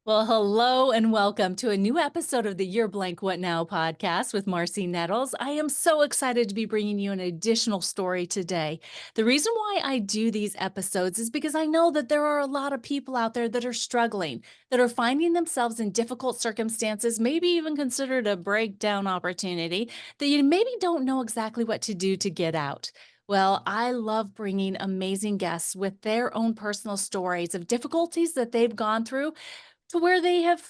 Well, hello and welcome to a new episode of the Your Blank What Now podcast with Marci Nettles. I am so excited to be bringing you an additional story today. The reason why I do these episodes is because I know that there are a lot of people out there that are struggling, that are finding themselves in difficult circumstances, maybe even considered a breakdown opportunity, that you maybe don't know exactly what to do to get out. Well, I love bringing amazing guests with their own personal stories of difficulties that they've gone through to where they have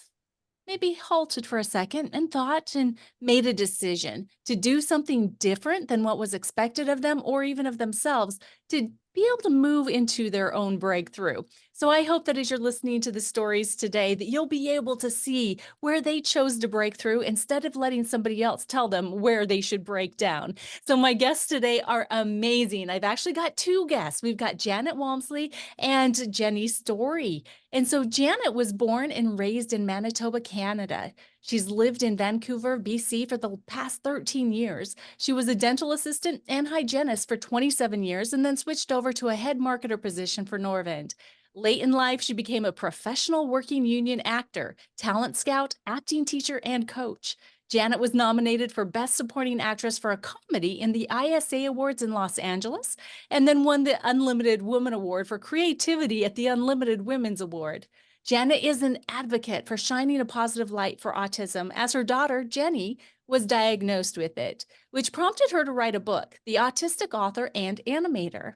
maybe halted for a second and thought and made a decision to do something different than what was expected of them or even of themselves to be able to move into their own breakthrough. So I hope that as you're listening to the stories today that you'll be able to see where they chose to break through instead of letting somebody else tell them where they should break down. So my guests today are amazing. I've actually got two guests. We've got Janet Walmsley and Jenny Story. And so Janet was born and raised in Manitoba, Canada. She's lived in Vancouver, BC for the past 13 years. She was a dental assistant and hygienist for 27 years and then switched over to a head marketer position for Norvend. Late in life, she became a professional working union actor, talent scout, acting teacher, and coach. Janet was nominated for Best Supporting Actress for a Comedy in the ISA Awards in Los Angeles and then won the Unlimited Woman Award for Creativity at the Unlimited Women's Award. Janet is an advocate for shining a positive light for autism as her daughter, Jenny, was diagnosed with it, which prompted her to write a book, The Autistic Author and Animator,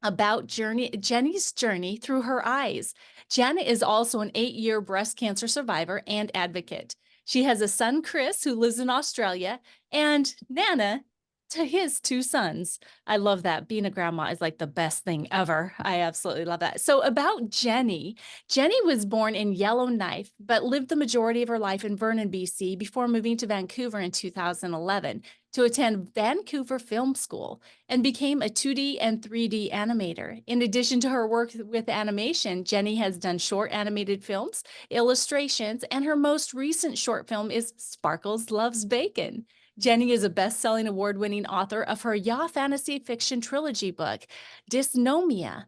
about Jenny's journey through her eyes. Janet is also an 8-year breast cancer survivor and advocate. She has a son, Chris, who lives in Australia, and Nana to his two sons. I love that. Being a grandma is like the best thing ever. I absolutely love that. So about Jenny, Jenny was born in Yellowknife, but lived the majority of her life in Vernon, BC before moving to Vancouver in 2011 to attend Vancouver Film School and became a 2D and 3D animator. In addition to her work with animation, Jenny has done short animated films, illustrations, and her most recent short film is Sparkles Loves Bacon. Jenny is a best-selling award-winning author of her YA fantasy fiction trilogy book, Dysnomia.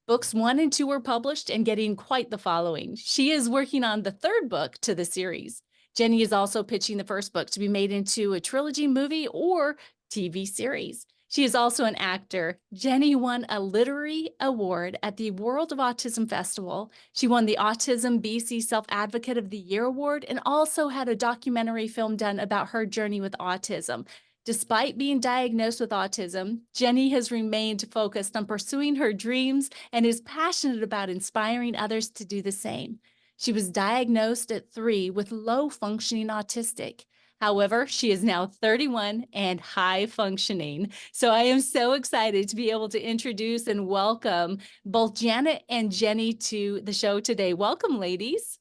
Books 1 and 2 were published and getting quite the following. She is working on the third book to the series. Jenny is also pitching the first book to be made into a trilogy movie or TV series. She is also an actor. Jenny won a literary award at the World of Autism Festival. She won the Autism BC Self-Advocate of the Year Award and also had a documentary film done about her journey with autism. Despite being diagnosed with autism, Jenny has remained focused on pursuing her dreams and is passionate about inspiring others to do the same. She was diagnosed at 3 with low-functioning autistic. However, she is now 31 and high functioning. So I am so excited to be able to introduce and welcome both Janet and Jenny to the show today. Welcome, ladies.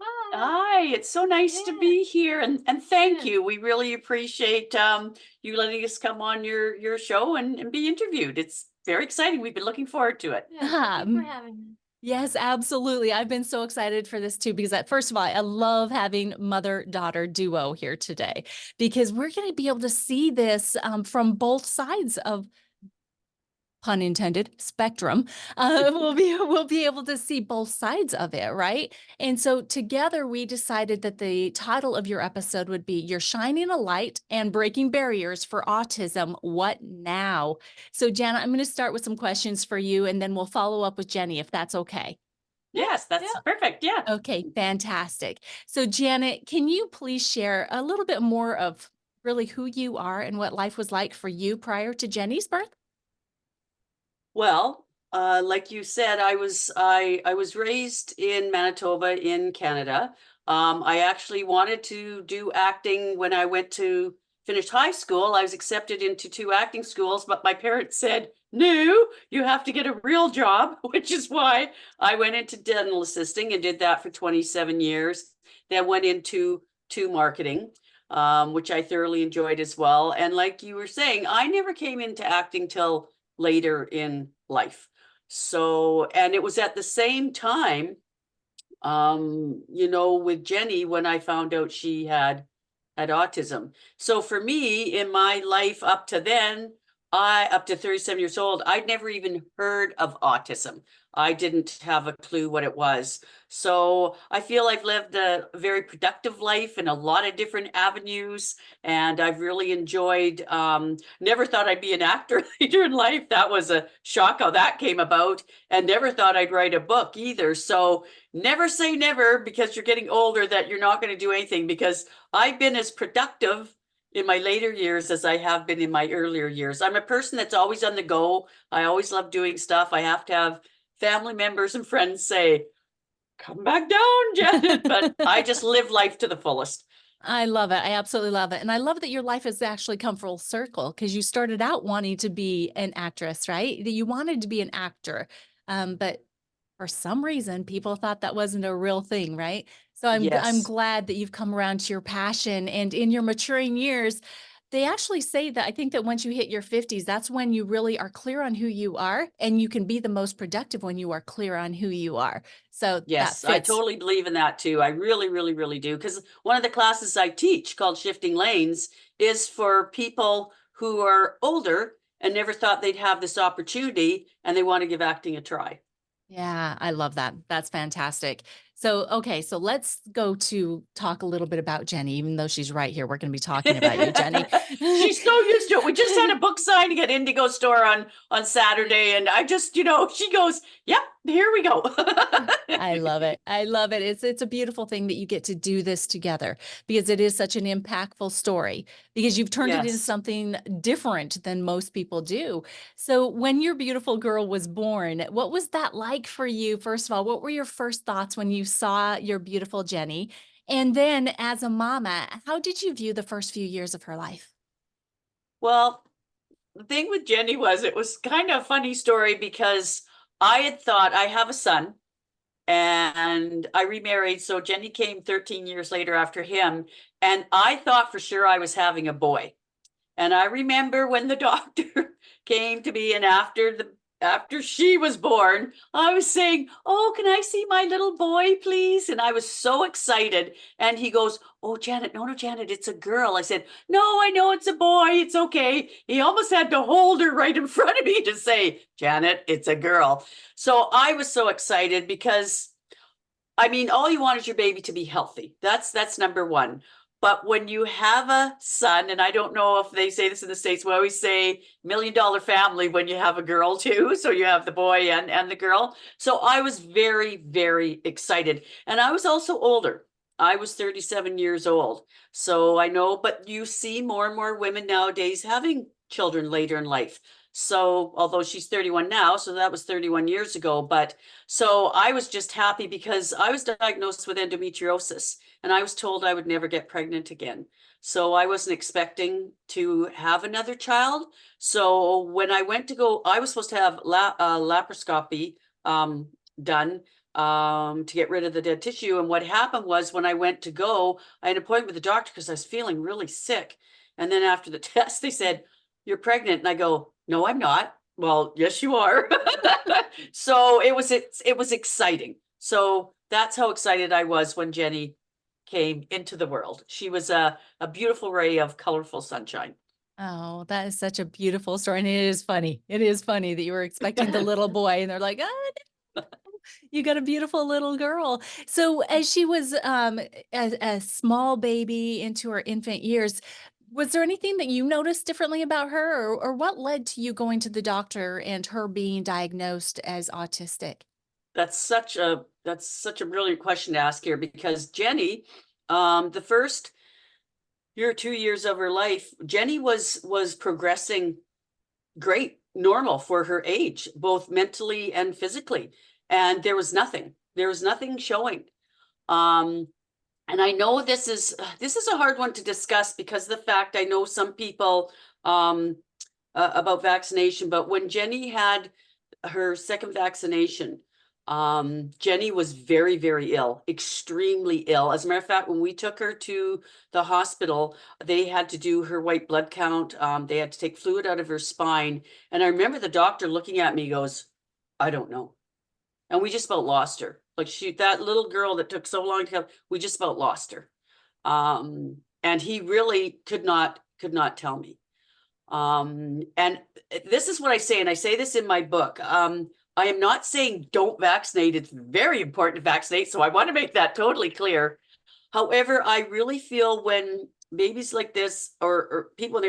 Hi. Hi, it's so nice to Yeah. be here and thank Yeah. you. We really appreciate you letting us come on your show and be interviewed. It's very exciting. We've been looking forward to it. Yeah, thank you for having me. Yes, absolutely. I've been so excited for this too, because first of all, I love having mother-daughter duo here today, because we're going to be able to see this from both sides of, pun intended, spectrum. We'll be able to see both sides of it, right? And so together we decided that the title of your episode would be "You're Shining a Light and Breaking Barriers for Autism. What Now?" So Jana, I'm going to start with some questions for you, and then we'll follow up with Jenny if that's okay. Yes, that's perfect. Yeah. Okay, fantastic. So Janet, can you please share a little bit more of really who you are and what life was like for you prior to Jenny's birth? Well, like you said, I was raised in Manitoba in Canada. I actually wanted to do acting when I went to finish high school. I was accepted into 2 acting schools, but my parents said, "No, you have to get a real job," which is why I went into dental assisting and did that for 27 years. Then went into marketing, which I thoroughly enjoyed as well. And like you were saying, I never came into acting till later in life. So, and it was at the same time, with Jenny when I found out she had autism. So for me, in my life up to then, up to 37 years old, I'd never even heard of autism. I didn't have a clue what it was. So I feel I've lived a very productive life in a lot of different avenues, and I've really enjoyed. Never thought I'd be an actor later in life. That was a shock how that came about, and never thought I'd write a book either. So never say never because you're getting older that you're not going to do anything, because I've been as productive in my later years as I have been in my earlier years. I'm a person that's always on the go. I always love doing stuff. I have to have family members and friends say, come back down, Janet. But I just live life to the fullest. I love it. I absolutely love it. And I love that your life has actually come full circle because you started out wanting to be an actress, right? That you wanted to be an actor. But for some reason, people thought that wasn't a real thing, right? So I'm Yes. glad that you've come around to your passion, and in your maturing years, they actually say that I think that once you hit your 50s, that's when you really are clear on who you are, and you can be the most productive when you are clear on who you are. So that Yes, I fits. totally believe in that too. I really, really, really do. Because one of the classes I teach called Shifting Lanes is for people who are older and never thought they'd have this opportunity and they want to give acting a try. Yeah, I love that. That's fantastic. So, okay, so let's go to talk a little bit about Jenny, even though she's right here. We're going to be talking about you, Jenny. She's so used to it. We just had a book signing at Indigo store on Saturday, and I just, she goes, "Yep, here we go." I love it. I love it. It's a beautiful thing that you get to do this together because it is such an impactful story because you've turned it into Yes. something different than most people do. So when your beautiful girl was born, what was that like for you? First of all, what were your first thoughts when you saw your beautiful Jenny? And then as a mama, how did you view the first few years of her life? Well, the thing with Jenny was it was kind of a funny story because I had thought I have a son and I remarried. So Jenny came 13 years later after him. And I thought for sure I was having a boy. And I remember when the doctor came to me and after she was born, I was saying, "Oh, can I see my little boy, please?" And I was so excited. And he goes, "Oh, Janet, no, no, Janet, it's a girl." I said, "No, I know it's a boy. It's okay." He almost had to hold her right in front of me to say, "Janet, it's a girl." So I was so excited because I mean, all you want is your baby to be healthy. That's number one. But when you have a son, and I don't know if they say this in the States, we always say $1 million family when you have a girl too. So you have the boy and the girl. So I was very, very excited. And I was also older. I was 37 years old. So I know, but you see more and more women nowadays having children later in life. So although she's 31 now, so that was 31 years ago, but so I was just happy because I was diagnosed with endometriosis and I was told I would never get pregnant again. So I wasn't expecting to have another child. So when I went to go, I was supposed to have laparoscopy done to get rid of the dead tissue. And what happened was when I went to go, I had an appointment with the doctor because I was feeling really sick. And then after the test, they said, "You're pregnant." And I go, "No, I'm not." "Well, yes, you are." So it was exciting. So that's how excited I was when Jenny came into the world. She was a beautiful ray of colorful sunshine. Oh, that is such a beautiful story. And it is funny. It is funny that you were expecting the little boy and they're like, ah, you got a beautiful little girl. So as she was a small baby into her infant years, was there anything that you noticed differently about her, or what led to you going to the doctor and her being diagnosed as autistic? That's such a brilliant question to ask here because Jenny, the first year or 2 years of her life, Jenny was progressing great, normal for her age, both mentally and physically. And there was nothing showing. Um, and I know this is a hard one to discuss because of the fact I know some people about vaccination, but when Jenny had her second vaccination, Jenny was very, very ill, extremely ill. As a matter of fact, when we took her to the hospital, they had to do her white blood count. They had to take fluid out of her spine. And I remember the doctor looking at me, he goes, "I don't know." And we just about lost her. Like that little girl that took so long to come, we just about lost her. And he really could not tell me. And this is what I say, and I say this in my book. I am not saying don't vaccinate. It's very important to vaccinate. So I want to make that totally clear. However, I really feel when babies like this or people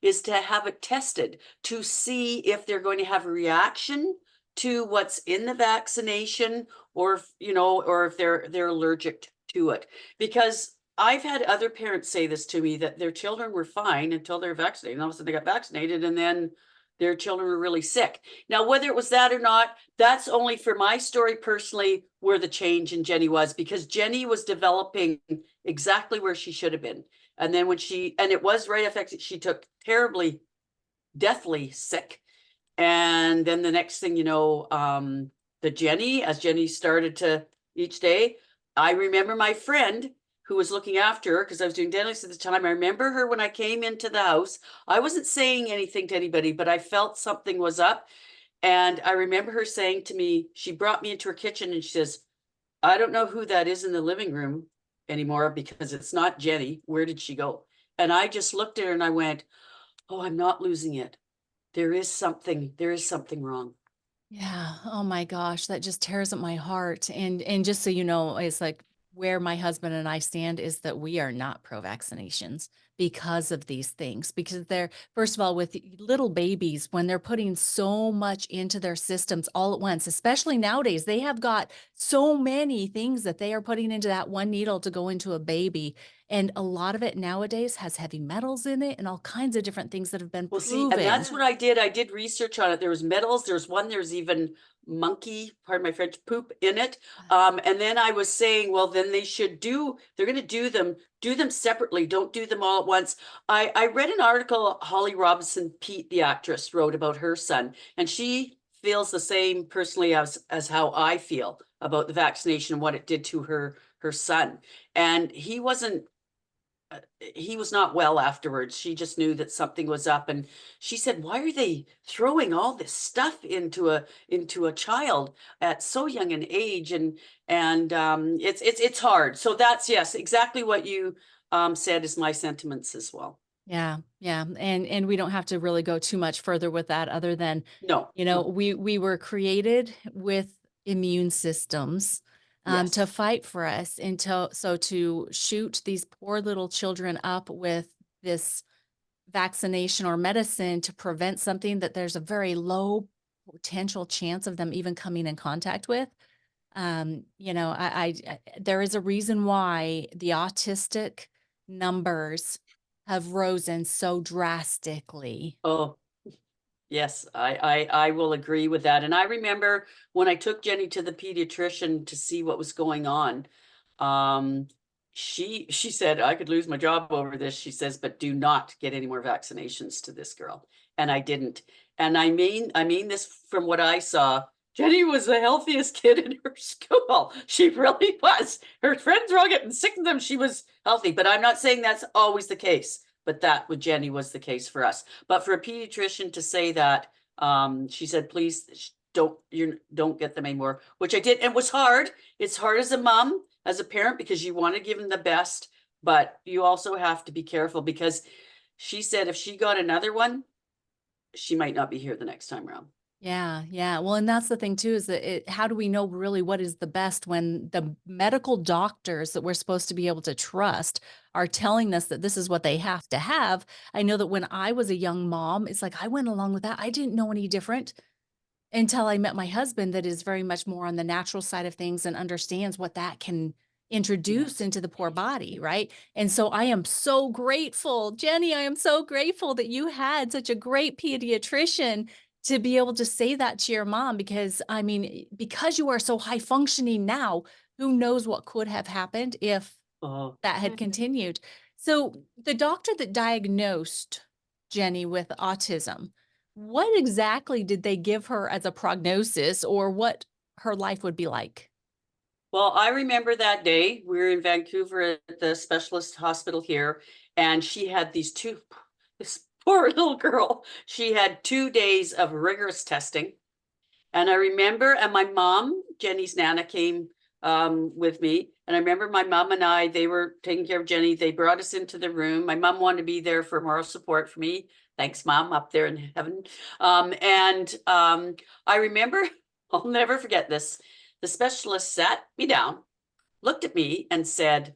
is to have it tested to see if they're going to have a reaction to what's in the vaccination, or if, or if they're allergic to it. Because I've had other parents say this to me, that their children were fine until they're vaccinated. And all of a sudden they got vaccinated and then their children were really sick. Now, whether it was that or not, that's only for my story personally where the change in Jenny was, because Jenny was developing exactly where she should have been. And then and it was right affected, she took terribly, deathly sick. And then the next thing you know, as Jenny started to each day, I remember my friend who was looking after her, because I was doing dentistry at the time. I remember her when I came into the house. I wasn't saying anything to anybody, but I felt something was up. And I remember her saying to me, she brought me into her kitchen and she says, I don't know who that is in the living room anymore because it's not Jenny. Where did she go? And I just looked at her and I went, oh, I'm not losing it. There is something wrong. Yeah. Oh my gosh, that just tears at my heart. And just so you know, it's like where my husband and I stand is that we are not pro vaccinations because of these things. Because they're, first of all, with little babies, when they're putting so much into their systems all at once, especially nowadays, they have got so many things that they are putting into that one needle to go into a baby. And a lot of it nowadays has heavy metals in it and all kinds of different things that have been Well, see, and that's proven. what I did. I did research on it. There was metals. There's even monkey, pardon my French, poop in it. And then I was saying, well, then they're going to do them separately. Don't do them all at once. I read an article Holly Robinson Pete, the actress, wrote about her son, and she feels the same personally as how I feel about the vaccination and what it did to her son. And he was not well afterwards. She just knew that something was up, and she said, why are they throwing all this stuff into a child at so young an age? And it's hard. So that's, yes, exactly what you said is my sentiments as well. Yeah, yeah, and we don't have to really go too much further with that other than, No, no. we were created with immune systems, to Yes. fight for us, and to shoot these poor little children up with this vaccination or medicine to prevent something that there's a very low potential chance of them even coming in contact with. There is a reason why the autistic numbers have risen so drastically. Oh, yes, I will agree with that. And I remember when I took Jenny to the pediatrician to see what was going on, um, she said I could lose my job over this. She says, but do not get any more vaccinations to this girl. And I didn't. And I mean this from what I saw. Jenny was the healthiest kid in her school. She really was. Her friends were all getting sick of them. She was healthy, but I'm not saying that's always the case. But that with Jenny was the case for us. But for a pediatrician to say that, she said, please don't get them anymore, which I did. And it was hard. It's hard as a mom, as a parent, because you want to give them the best, but you also have to be careful, because she said if she got another one, she might not be here the next time around. Yeah, yeah. Well, and that's the thing too, is that how do we know really what is the best when the medical doctors that we're supposed to be able to trust are telling us that this is what they have to have? I know that when I was a young mom, it's like I went along with that. I didn't know any different until I met my husband that is very much more on the natural side of things and understands what that can introduce Yes. into the poor body, right? And so I am so grateful, Jenny, I am so grateful that you had such a great pediatrician to be able to say that to your mom, because I mean, because you are so high functioning now, who knows what could have happened if Oh, that had continued. So the doctor that diagnosed Jenny with autism, what exactly did they give her as a prognosis or what her life would be like? well, I remember that day we were in Vancouver at the specialist hospital here, and she had this poor little girl. She had 2 days of rigorous testing. And I remember, and my mom, Jenny's Nana, came with me. And I remember my mom and they were taking care of Jenny. They brought us into the room. My mom wanted to be there for moral support for me. Thanks, Mom, up there in heaven. I remember, I'll never forget this. The specialist sat me down, looked at me, and said,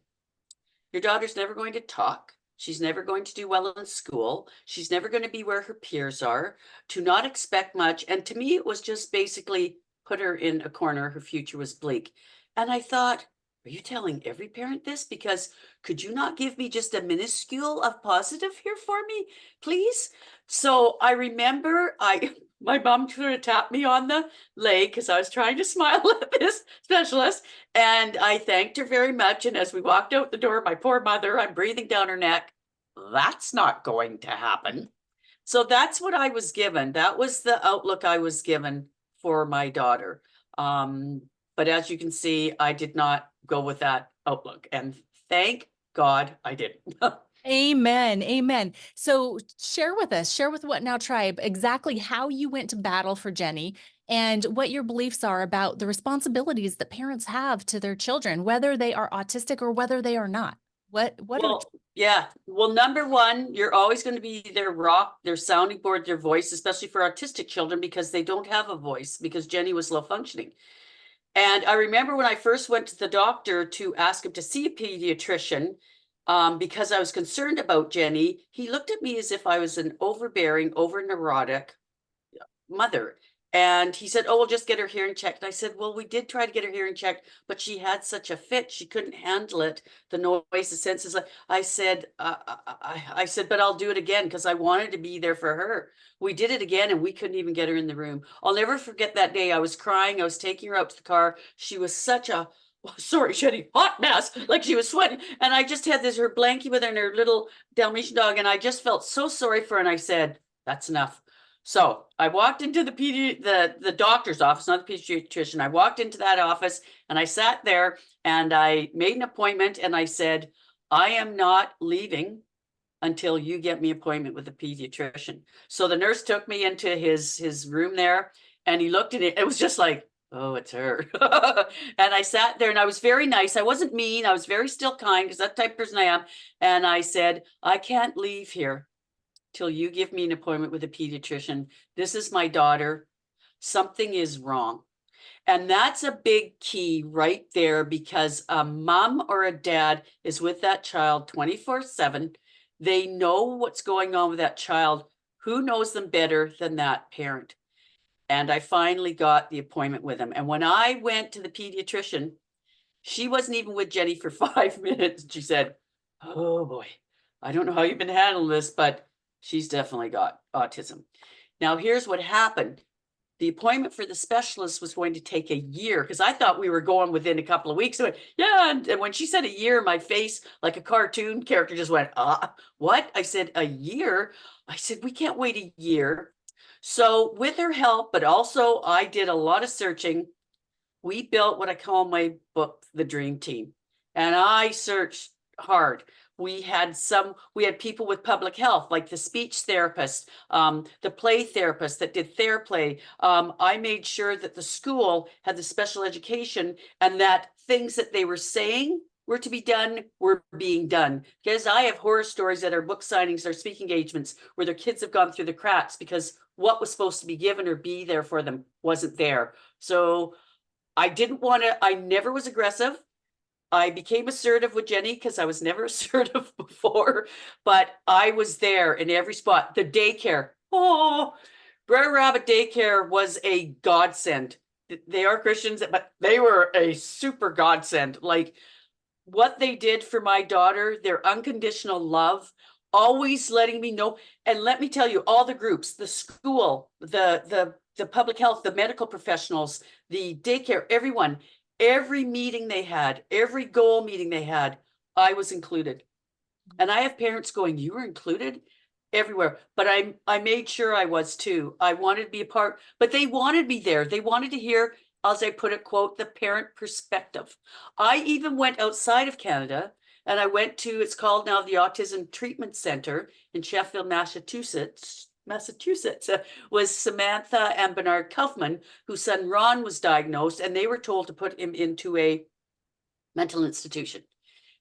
"Your daughter's never going to talk. She's never going to do well in school. She's never going to be where her peers are. To not expect much." And to me, it was just basically put her in a corner. Her future was bleak. And I thought, are you telling every parent this? Because could you not give me just a minuscule of positive here for me, please? So I remember my mom sort of tapped me on the leg because I was trying to smile at this specialist. And I thanked her very much. And as we walked out the door, my poor mother, I'm breathing down her neck. That's not going to happen. So that's what I was given. That was the outlook I was given for my daughter. But as you can see, I did not go with that outlook. And thank God I didn't. Amen. Amen. So share with us, share with What Now Tribe exactly how you went to battle for Jenny and what your beliefs are about the responsibilities that parents have to their children, whether they are autistic or whether they are not. What are Well, yeah. Well, number one, you're always going to be their rock, their sounding board, their voice, especially for autistic children, because they don't have a voice, because Jenny was low functioning. And I remember when I first went to the doctor to ask him to see a pediatrician, because I was concerned about Jenny, he looked at me as if I was an overbearing, over neurotic mother. And he said, "Oh, we'll just get her hearing checked." And I said, "Well, we did try to get her hearing checked, but she had such a fit. She couldn't handle it. The noise, the senses." I said, I said, "But I'll do it again because I wanted to be there for her." We did it again and we couldn't even get her in the room. I'll never forget that day. I was crying. I was taking her out to the car. She was such a, sorry, Jenny, hot mess. Like she was sweating. And I just had her blankie with her and her little Dalmatian dog. And I just felt so sorry for her. And I said, "That's enough." So I walked into the doctor's office, not the pediatrician. I walked into that office and I sat there and I made an appointment and I said, "I am not leaving until you get me an appointment with a pediatrician." So the nurse took me into his room there and he looked at it. It was just like, "Oh, it's her." And I sat there and I was very nice. I wasn't mean. I was very still kind because that's the type of person I am. And I said, "I can't leave here till you give me an appointment with a pediatrician. This is my daughter. Something is wrong." And that's a big key right there, because a mom or a dad is with that child 24/7. They know what's going on with that child. Who knows them better than that parent? And I finally got the appointment with him. And when I went to the pediatrician, she wasn't even with Jenny for 5 minutes. She said, "Oh boy, I don't know how you've been handling this, but she's definitely got autism." Now, here's what happened. The appointment for the specialist was going to take a year because I thought we were going within a couple of weeks. So, yeah. And when she said a year, my face, like a cartoon character, just went, what? I said, "A year?" I said, "We can't wait a year." So with her help, but also I did a lot of searching, we built what I call my book, The Dream Team. And I searched hard. We had people with public health, like the speech therapist, the play therapist that did TheraPlay. I made sure that the school had the special education and that things that they were saying were to be done were being done. Because I have horror stories at our book signings, our speaking engagements, where their kids have gone through the cracks because what was supposed to be given or be there for them wasn't there. So I never was aggressive. I became assertive with Jenny because I was never assertive before, but I was there in every spot. The daycare, Brer Rabbit Daycare was a godsend. They are Christians, but they were a super godsend. Like what they did for my daughter, their unconditional love, always letting me know. And let me tell you, all the groups, the school, the public health, the medical professionals, the daycare, everyone, every meeting they had, every goal meeting they had, I was included. And I have parents going, "You were included?" Everywhere. But I made sure I was too. I wanted to be a part, but they wanted me there. They wanted to hear, as I put it, quote, the parent perspective. I even went outside of Canada and I went to, it's called now the Autism Treatment Center in Sheffield, Massachusetts, was Samantha and Bernard Kaufman, whose son Ron was diagnosed, and they were told to put him into a mental institution.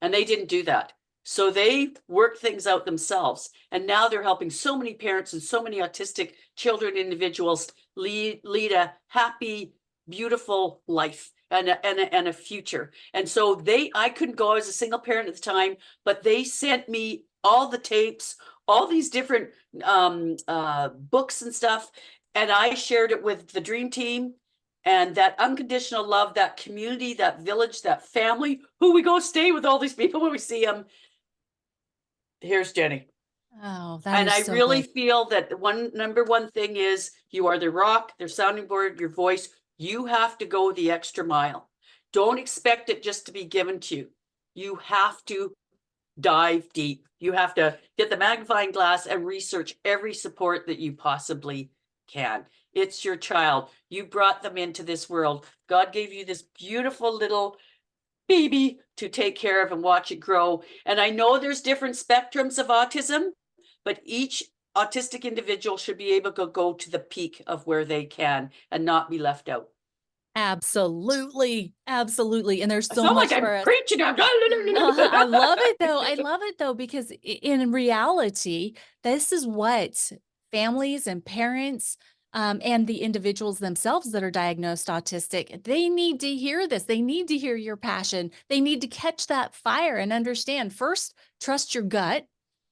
And they didn't do that. So they work things out themselves. And now they're helping so many parents and so many autistic children, individuals lead a happy, beautiful life and a future. And so I couldn't go, I was a single parent at the time, but they sent me all the tapes, all these different books and stuff. And I shared it with the dream team, and that unconditional love, that community, that village, that family, who we go stay with all these people when we see them. Here's Jenny. Oh, that And is I so really good. feel that the number one thing is you are their rock, their sounding board, your voice. You have to go the extra mile. Don't expect it just to be given to you. You have to dive deep. You have to get the magnifying glass and research every support that you possibly can. It's your child. You brought them into this world. God gave you this beautiful little baby to take care of and watch it grow. And I know there's different spectrums of autism, but each autistic individual should be able to go to the peak of where they can and not be left out. Absolutely, absolutely, and there's I so sound like much I'm for us. preaching. I love it though. I love it though, because in reality, this is what families and parents and the individuals themselves that are diagnosed autistic, they need to hear this. They need to hear your passion. They need to catch that fire and understand first, trust your gut.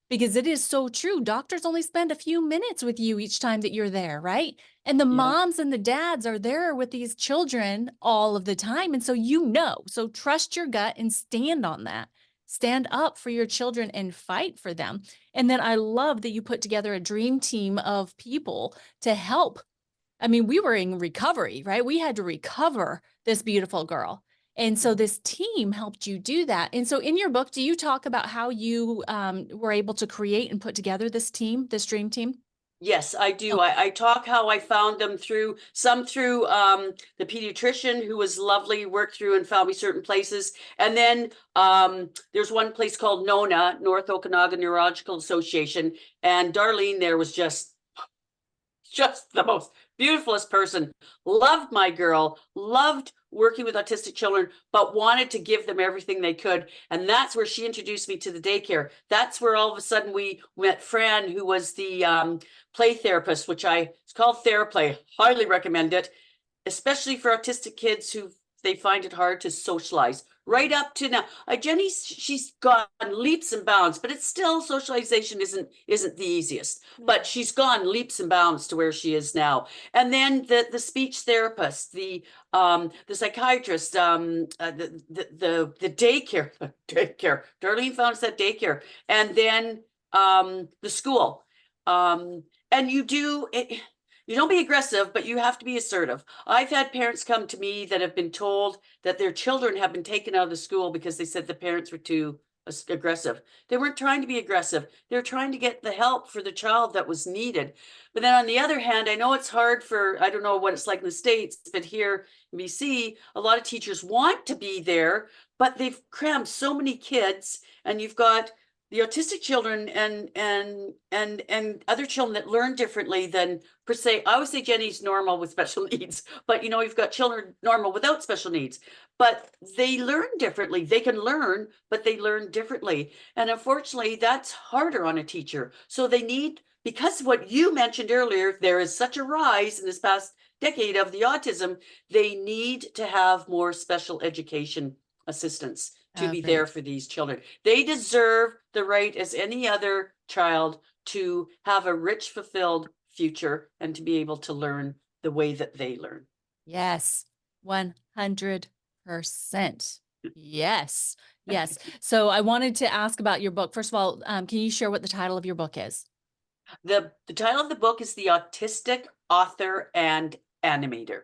Because it is so true. Doctors only spend a few minutes with you each time that you're there, right? And the Yeah. moms and the dads are there with these children all of the time. And so you know, so trust your gut and stand on that. Stand up for your children and fight for them. And then I love that you put together a dream team of people to help. I mean, we were in recovery, right? We had to recover this beautiful girl. And so this team helped you do that. And so in your book, do you talk about how you were able to create and put together this team, this dream team? Yes, I do. Okay. I talk how I found them through the pediatrician who was lovely, worked through and found me certain places. And then there's one place called NONA, North Okanagan Neurological Association. And Darlene there was just the most beautifulest person. Loved my girl, loved working with autistic children, but wanted to give them everything they could. And that's where she introduced me to the daycare. That's where all of a sudden we met Fran, who was the play therapist, which it's called TheraPlay. Highly recommend it, especially for autistic kids who they find it hard to socialize. Right up to now, she's gone leaps and bounds, but it's still socialization isn't the easiest. But she's gone leaps and bounds to where she is now. And then the speech therapist, the psychiatrist, the daycare, daycare. Darlene found us at daycare, and then the school. And you do it. You don't be aggressive, but you have to be assertive. I've had parents come to me that have been told that their children have been taken out of the school because they said the parents were too aggressive. They weren't trying to be aggressive. They were trying to get the help for the child that was needed. But then on the other hand, I know it's hard I don't know what it's like in the States, but here in BC, a lot of teachers want to be there, but they've crammed so many kids, and you've got the autistic children and other children that learn differently than per se. I always say Jenny's normal with special needs, but you've got children normal without special needs, but they learn differently. They can learn, but they learn differently. And unfortunately, that's harder on a teacher. So they need, because what you mentioned earlier, there is such a rise in this past decade of the autism, they need to have more special education assistance to be there Agreed. for these children. They deserve the right as any other child to have a rich, fulfilled future and to be able to learn the way that they learn. Yes, 100%. Yes, yes. So I wanted to ask about your book. First of all, can you share what the title of your book is? The title of the book is The Autistic Author and Animator.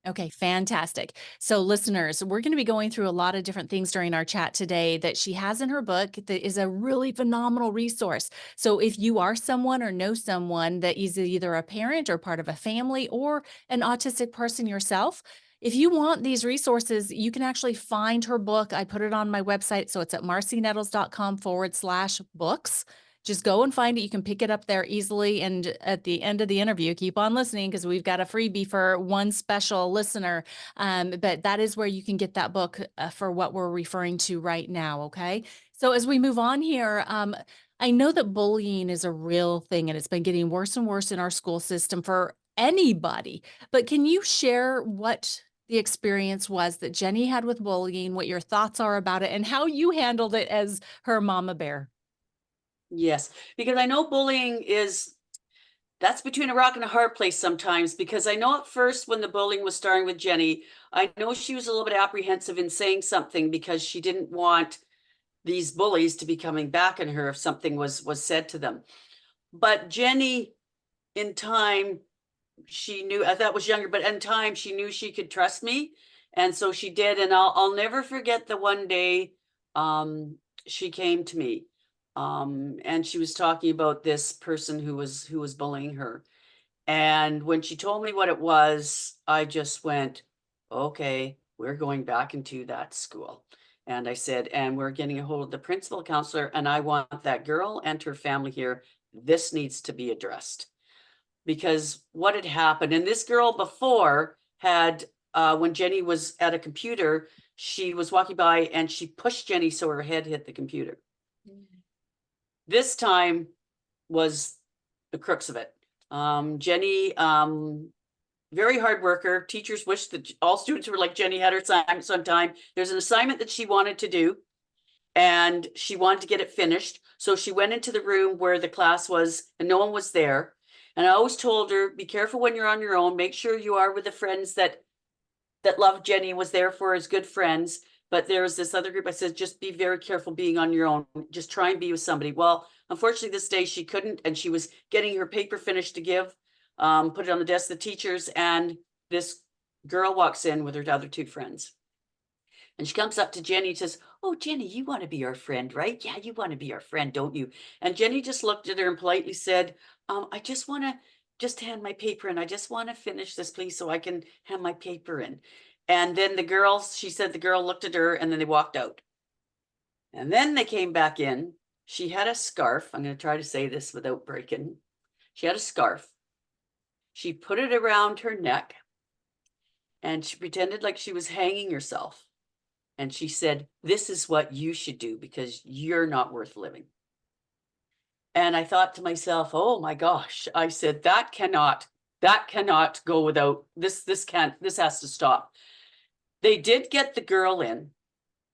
Okay, fantastic. So, listeners, we're going to be going through a lot of different things during our chat today that she has in her book that is a really phenomenal resource. So, if you are someone or know someone that is either a parent or part of a family or an autistic person yourself, if you want these resources, you can actually find her book. I put it on my website. So, it's at marcinettles.com/books. just go and find it. You can pick it up there easily. And at the end of the interview, keep on listening because we've got a freebie for one special listener. But that is where you can get that book for what we're referring to right now. Okay. So as we move on here, I know that bullying is a real thing and it's been getting worse and worse in our school system for anybody. But can you share what the experience was that Jenny had with bullying, what your thoughts are about it, and how you handled it as her mama bear? Yes, because I know bullying that's between a rock and a hard place sometimes, because I know at first when the bullying was starting with Jenny, I know she was a little bit apprehensive in saying something because she didn't want these bullies to be coming back at her if something was said to them. But Jenny, in time, she knew, I thought was younger, but in time she knew she could trust me. And so she did. And I'll never forget the one day she came to me. And she was talking about this person who was bullying her. And when she told me what it was, I just went, okay, we're going back into that school. And I said, and we're getting a hold of the principal counselor, and I want that girl and her family here. This needs to be addressed. Because what had happened, and this girl before had, when Jenny was at a computer, she was walking by and she pushed Jenny so her head hit the computer. This time was the crux of it. Jenny, very hard worker. Teachers wish that all students were like Jenny, had her assignments on time. There's an assignment that she wanted to do, and she wanted to get it finished. So she went into the room where the class was, and no one was there. And I always told her, be careful when you're on your own. Make sure you are with the friends that loved Jenny, was there for as good friends. But there was this other group. I said, just be very careful being on your own. Just try and be with somebody. Well, unfortunately, this day she couldn't, and she was getting her paper finished to give, put it on the desk of the teachers, and this girl walks in with her other two friends. And she comes up to Jenny and says, oh, Jenny, you want to be our friend, right? Yeah, you want to be our friend, don't you? And Jenny just looked at her and politely said, I just want to just hand my paper in. I just want to finish this, please, so I can hand my paper in. And then she said the girl looked at her and then they walked out. And then they came back in. She had a scarf. I'm going to try to say this without breaking. She had a scarf. She put it around her neck and she pretended like she was hanging herself. And she said, this is what you should do because you're not worth living. And I thought to myself, oh my gosh, I said, that cannot go without this. This has to stop. They did get the girl in,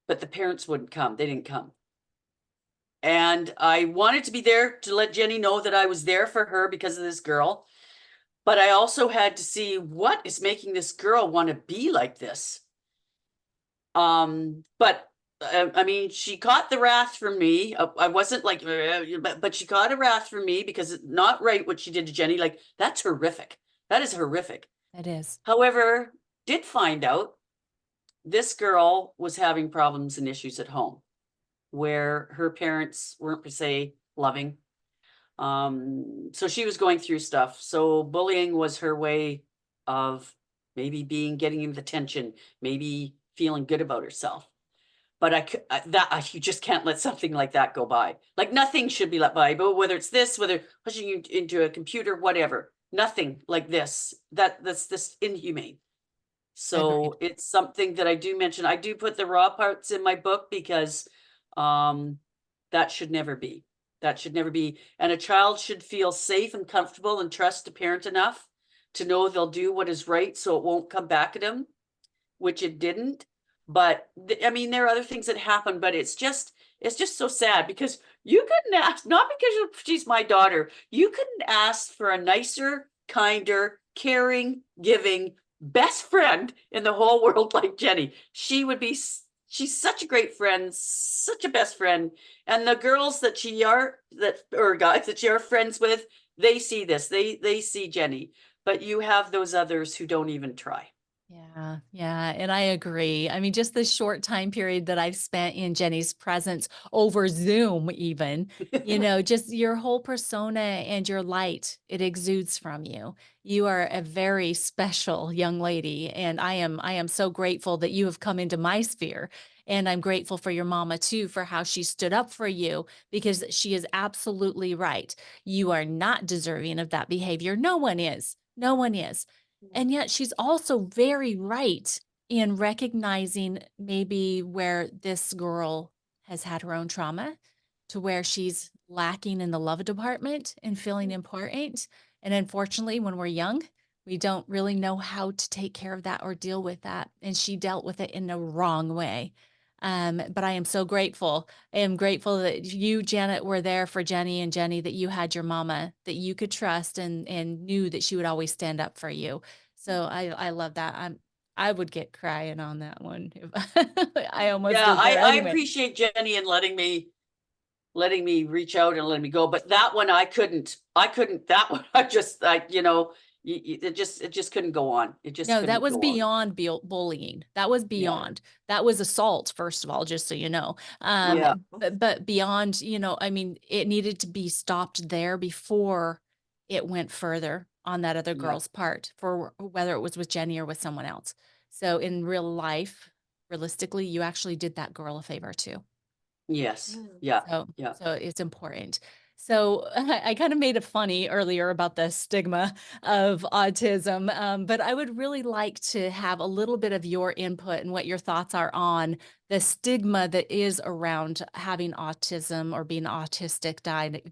but the parents wouldn't come. They didn't come. And I wanted to be there to let Jenny know that I was there for her because of this girl. But I also had to see what is making this girl want to be like this. But I mean, she caught the wrath from me. I wasn't like, but she caught a wrath from me because it's not right what she did to Jenny. Like, that's horrific. That is horrific. It is. However, did find out this girl was having problems and issues at home where her parents weren't per se loving. So she was going through stuff. So bullying was her way of maybe getting him the attention, maybe feeling good about herself. But you just can't let something like that go by. Like nothing should be let by, but whether it's this, whether pushing you into a computer, whatever, nothing like this, that's this inhumane. So Agreed. it's something that I do mention. I do put the raw parts in my book because that should never be. That should never be. And a child should feel safe and comfortable and trust a parent enough to know they'll do what is right so it won't come back at them, which it didn't. But I mean, there are other things that happen, but it's just so sad because you couldn't ask, not because she's my daughter, you couldn't ask for a nicer, kinder, caring, giving, best friend in the whole world like Jenny. She's such a great friend, such a best friend. And the girls that guys that she are friends with, they see this, they see Jenny, but you have those others who don't even try. Yeah, yeah, and I agree. I mean, just the short time period that I've spent in Jenny's presence over Zoom even, just your whole persona and your light, it exudes from you. You are a very special young lady, and I am so grateful that you have come into my sphere. And I'm grateful for your mama too, for how she stood up for you, because she is absolutely right. You are not deserving of that behavior. No one is. No one is. And yet she's also very right in recognizing maybe where this girl has had her own trauma, to where she's lacking in the love department and feeling important. And unfortunately, when we're young, we don't really know how to take care of that or deal with that. And she dealt with it in a wrong way. But I am so grateful. I am grateful that you, Janet, were there for Jenny, and Jenny, that you had your mama that you could trust, and knew that she would always stand up for you. So I love that. I would get crying on that one if I almost Yeah, did there I anyway. appreciate Jenny and letting me reach out and letting me go. But that one I couldn't, that one I just, it just couldn't go on. It just No, that couldn't was go on. beyond bullying. That was Yeah. beyond. That was assault, first of all, just so you know. Yeah. But beyond, I mean, it needed to be stopped there before it went further on that other Yeah. girl's part, for whether it was with Jenny or with someone else. So in real life, realistically, you actually did that girl a favor too. Yes. Yeah. Yeah. So it's important. So I kind of made it funny earlier about the stigma of autism, but I would really like to have a little bit of your input and what your thoughts are on the stigma that is around having autism or being autistic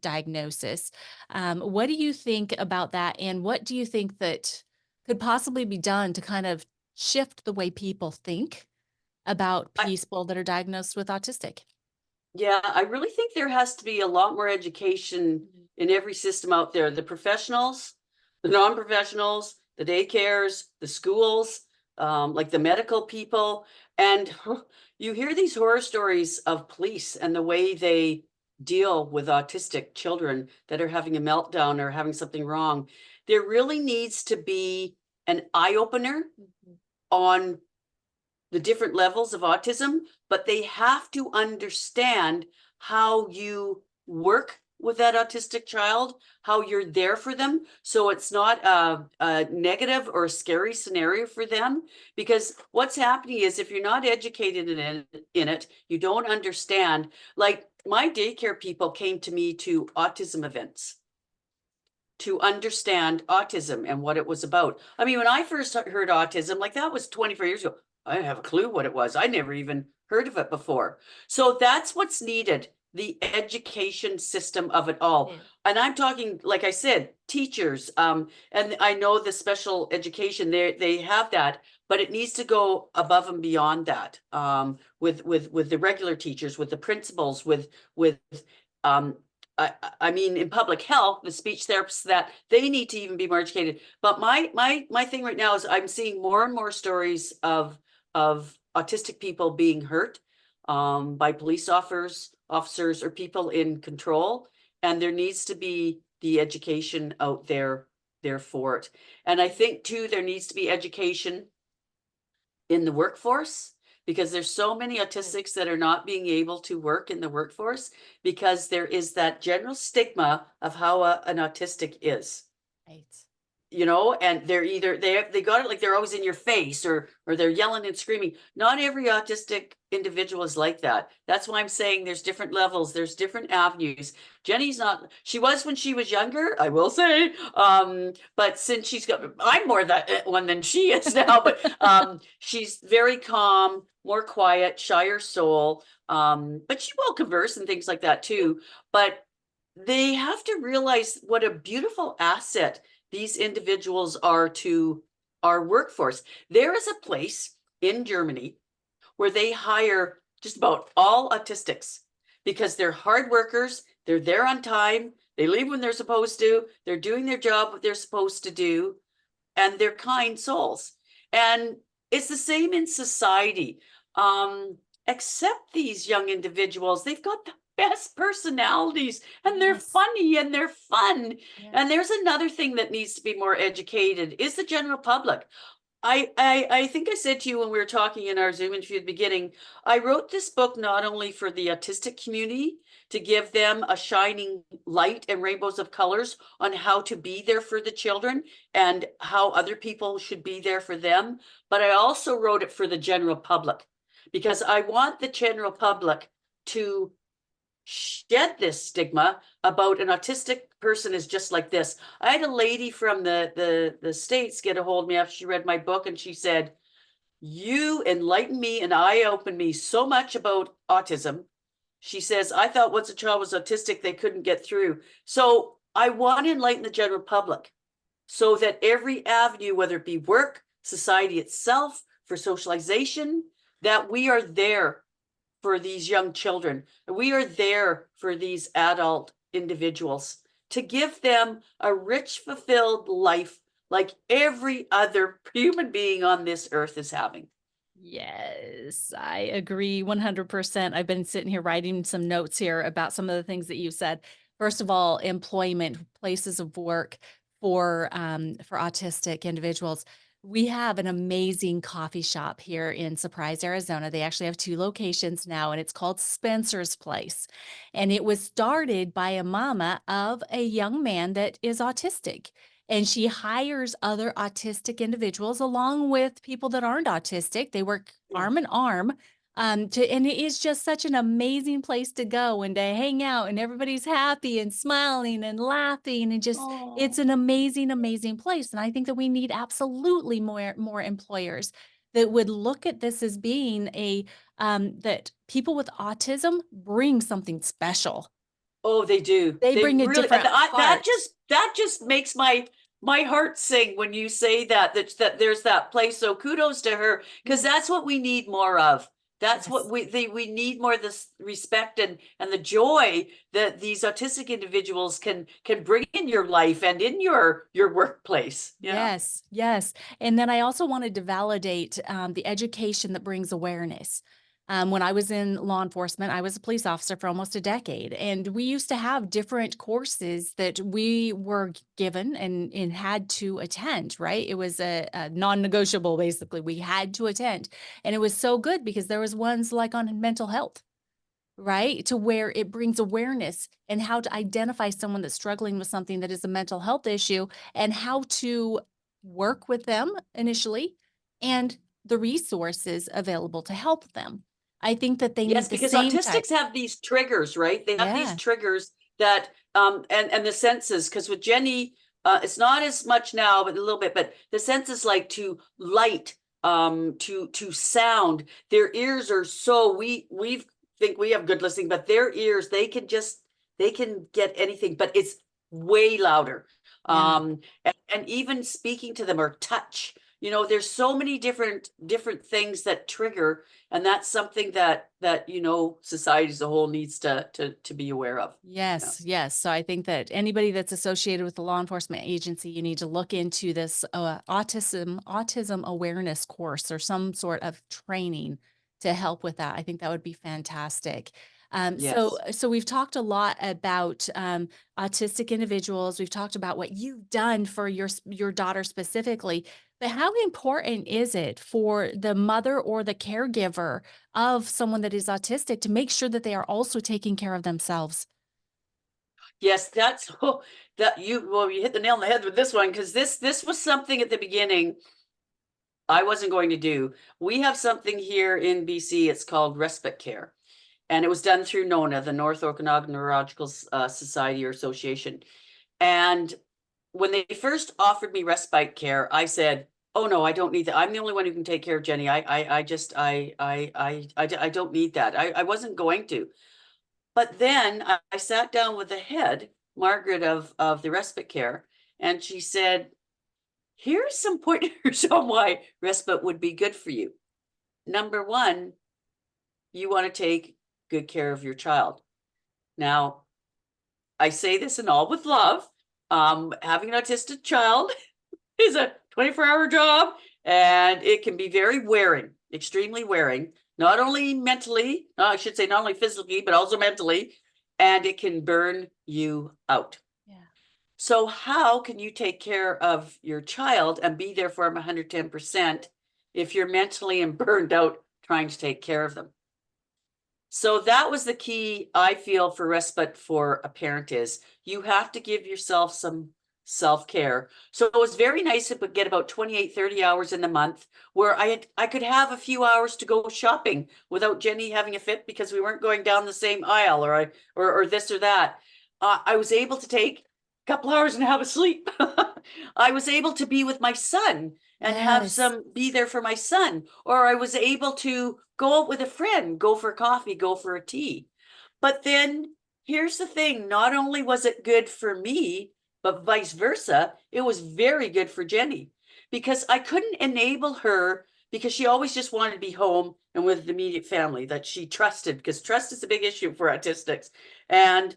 diagnosis. What do you think about that, and what do you think that could possibly be done to kind of shift the way people think about I, people that are diagnosed with autistic? Yeah, I really think there has to be a lot more education Mhm. in every system out there. The professionals, the non-professionals, the daycares, the schools, like the medical people. And you hear these horror stories of police and the way they deal with autistic children that are having a meltdown or having something wrong. There really needs to be an eye opener Mhm. on the different levels of autism, but they have to understand how you work with that autistic child, how you're there for them. So it's not a negative or a scary scenario for them. Because what's happening is if you're not educated in it, you don't understand. Like my daycare people came to me to autism events to understand autism and what it was about. I mean, when I first heard autism, like that was 24 years ago, I didn't have a clue what it was. I never even heard of it before. So that's what's needed, the education system of it all. Yeah. And I'm talking, like I said, teachers, and I know the special education, they have that, but it needs to go above and beyond that, with the regular teachers, with the principals, with um, I mean, in public health, the speech therapists, that they need to even be more educated. But my thing right now is I'm seeing more and more stories of autistic people being hurt by police officers or people in control, and there needs to be the education out there for it. And I think too there needs to be education in the workforce, because there's so many autistics that are not being able to work in the workforce because there is that general stigma of how an autistic is, Right. and they're either they got it like they're always in your face, or they're yelling and screaming. Not every autistic individual is like that. That's why I'm saying there's different levels, there's different avenues. Jenny's not, she was when she was younger, I will say, but since I'm more that one than she is now, but she's very calm, more quiet, shyer soul, but she will converse and things like that too. But they have to realize what a beautiful asset these individuals are to our workforce. There is a place in Germany where they hire just about all autistics because they're hard workers, they're there on time, they leave when they're supposed to, they're doing their job what they're supposed to do, and they're kind souls. And it's the same in society. Um, Accept these young individuals. They've got the best personalities, and they're Yes. funny and they're fun. And Yes. there's another thing that needs to be more educated is the general public. I think I said to you when we were talking in our Zoom interview at the beginning, I wrote this book not only for the autistic community to give them a shining light and rainbows of colors on how to be there for the children and how other people should be there for them, but I also wrote it for the general public because I want the general public to shed this stigma about an autistic person is just like this. I had a lady from the States get a hold of me after she read my book, and she said, "You enlightened me and eye opened me so much about autism." She says, "I thought once a child was autistic, they couldn't get through." So I want to enlighten the general public so that every avenue, whether it be work, society itself, for socialization, that we are there for these young children. We are there for these adult individuals to give them a rich, fulfilled life like every other human being on this earth is having. Yes, I agree 100%. I've been sitting here writing some notes here about some of the things that you said. First of all, employment, places of work for autistic individuals. We have an amazing coffee shop here in Surprise, Arizona. They actually have two locations now, and it's called Spencer's Place. And it was started by a mama of a young man that is autistic, and she hires other autistic individuals along with people that aren't autistic. They work arm in arm. And it is just such an amazing place to go and to hang out, and everybody's happy and smiling and laughing, and just it's Oh, an amazing, amazing place. And I think that we need absolutely more employers that would look at this as being a that people with autism bring something special. oh, they do. They They bring a really, and different heart. that just makes my heart sing when you say that there's that place. So kudos to her because Yeah. that's what we need more of. That's what Yes. we need more of this respect and the joy that these autistic individuals can bring in your life and in your workplace. Yeah. Yes, yes. And then I also wanted to validate the education that brings awareness. When I was in law enforcement, I was a police officer for almost a decade, and we used to have different courses that we were given and had to attend, right? It was a non-negotiable, basically. We had to attend. And it was so good because there was ones like on mental health, right? To where it brings awareness and how to identify someone that's struggling with something that is a mental health issue and how to work with them initially and the resources available to help them. I think that they Yes, need the because same type. autistics have these triggers, right? They have these Yeah. triggers that and the senses, because with Jenny, it's not as much now, but a little bit, but the senses like to light, to sound. Their ears are so we think we have good listening, but their ears, they can get anything, but it's way louder. Yeah. And even speaking to them or touch, there's so many different things that trigger, and that's something that society as a whole needs to be aware of. Yeah. Yes, yes. So I think that anybody that's associated with the law enforcement agency, you need to look into this autism awareness course or some sort of training to help with that. I think that would be fantastic. So, Yes. so we've talked a lot about autistic individuals. We've talked about what you've done for your daughter specifically. But how important is it for the mother or the caregiver of someone that is autistic to make sure that they are also taking care of themselves? Yes, that's that you hit the nail on the head with this one because this was something at the beginning I wasn't going to do. We have something here in BC. It's called respite care, and it was done through NONA, the North Okanagan Neurological Society or Association. And when they first offered me respite care, I said, "Oh no, I don't need that. I'm the only one who can take care of Jenny. I just, I don't need that. I wasn't going to." But then I sat down with the head, Margaret of the respite care, and she said, "Here's some pointers on why respite would be good for you. Number one, you want to take good care of your child. Now, I say this in all with love. Having an autistic child is a 24-hour job, and it can be very wearing, extremely wearing, not only mentally, I should say not only physically, but also mentally, and it can burn you out. Yeah. So how can you take care of your child and be there for them 110% if you're mentally and burned out trying to take care of them? So that was the key, I feel, for respite for a parent is you have to give yourself some self-care. So it was very nice to get about 28, 30 hours in the month where I could have a few hours to go shopping without Jenny having a fit because we weren't going down the same aisle or this or that. I was able to take a couple hours and have a sleep. I was able to be with my son and have Yes. some be there for my son, or I was able to go out with a friend, go for coffee, go for a tea. But then here's the thing, not only was it good for me, but vice versa, it was very good for Jenny because I couldn't enable her because she always just wanted to be home and with the immediate family that she trusted, because trust is a big issue for autistics. And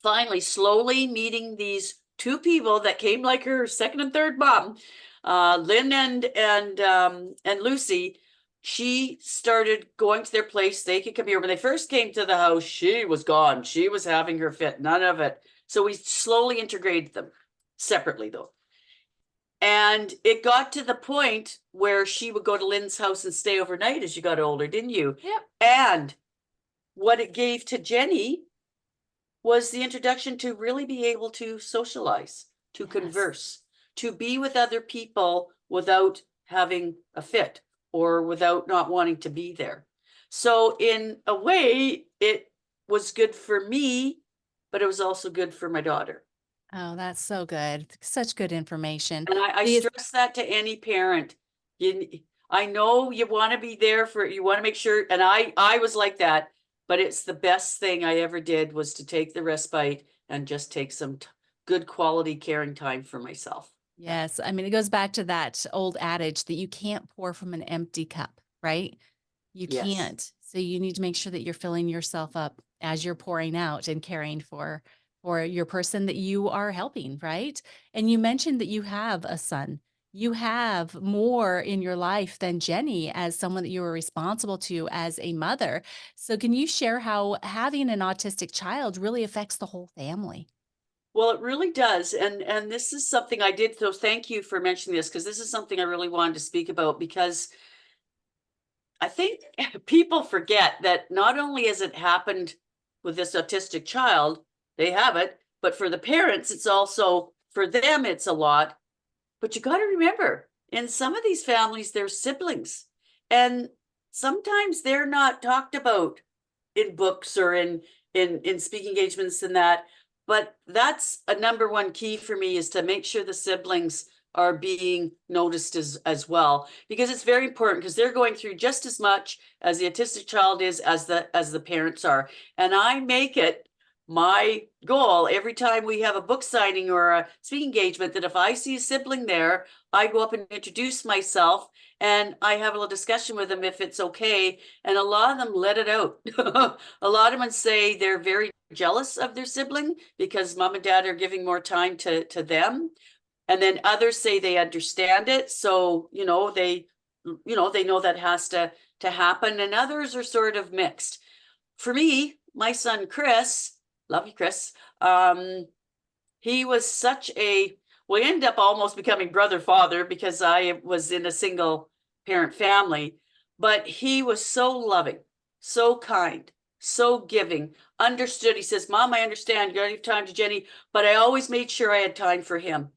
finally, slowly meeting these two people that came like her second and third mom, Lynn and Lucy. She started going to their place. They could come here. When they first came to the house, she was gone. She was having her fit. None of it. So we slowly integrated them separately, though. And it got to the point where she would go to Lynn's house and stay overnight as you got older, didn't you? Yep. And what it gave to Jenny was the introduction to really be able to socialize, to Yes. converse, to be with other people without having a fit or without not wanting to be there. So in a way, it was good for me, but it was also good for my daughter. Oh, that's so good. Such good information. And I These stress that to any parent. You, I know you want to be there for, you want to make sure, and I was like that, but it's the best thing I ever did was to take the respite and just take some good quality caring time for myself. Yes, I mean, it goes back to that old adage that you can't pour from an empty cup, right? You Yes. can't. So you need to make sure that you're filling yourself up as you're pouring out and caring for your person that you are helping, right? And you mentioned that you have a son. You have more in your life than Jenny as someone that you were responsible to as a mother. So can you share how having an autistic child really affects the whole family? Well, it really does. And this is something I did. So thank you for mentioning this, because this is something I really wanted to speak about, because I think people forget that not only has it happened with this autistic child, they have it, but for the parents, it's also for them, it's a lot. But you got to remember, in some of these families, there's siblings, and sometimes they're not talked about in books or in speaking engagements and that. But that's a number one key for me, is to make sure the siblings are being noticed as well, because it's very important, because they're going through just as much as the autistic child is as the parents are. And I make it my goal every time we have a book signing or a speaking engagement that if I see a sibling there, I go up and introduce myself and I have a little discussion with them if it's okay. And a lot of them let it out. A lot of them say they're very jealous of their sibling because mom and dad are giving more time to them. And then others say they understand it. So, they know that has to happen. And others are sort of mixed. For me, my son, Chris, love you, Chris. He was we ended up almost becoming brother father because I was in a single parent family, but he was so loving, so kind, so giving, understood. He says, Mom, I understand you gotta give time to Jenny, but I always made sure I had time for him.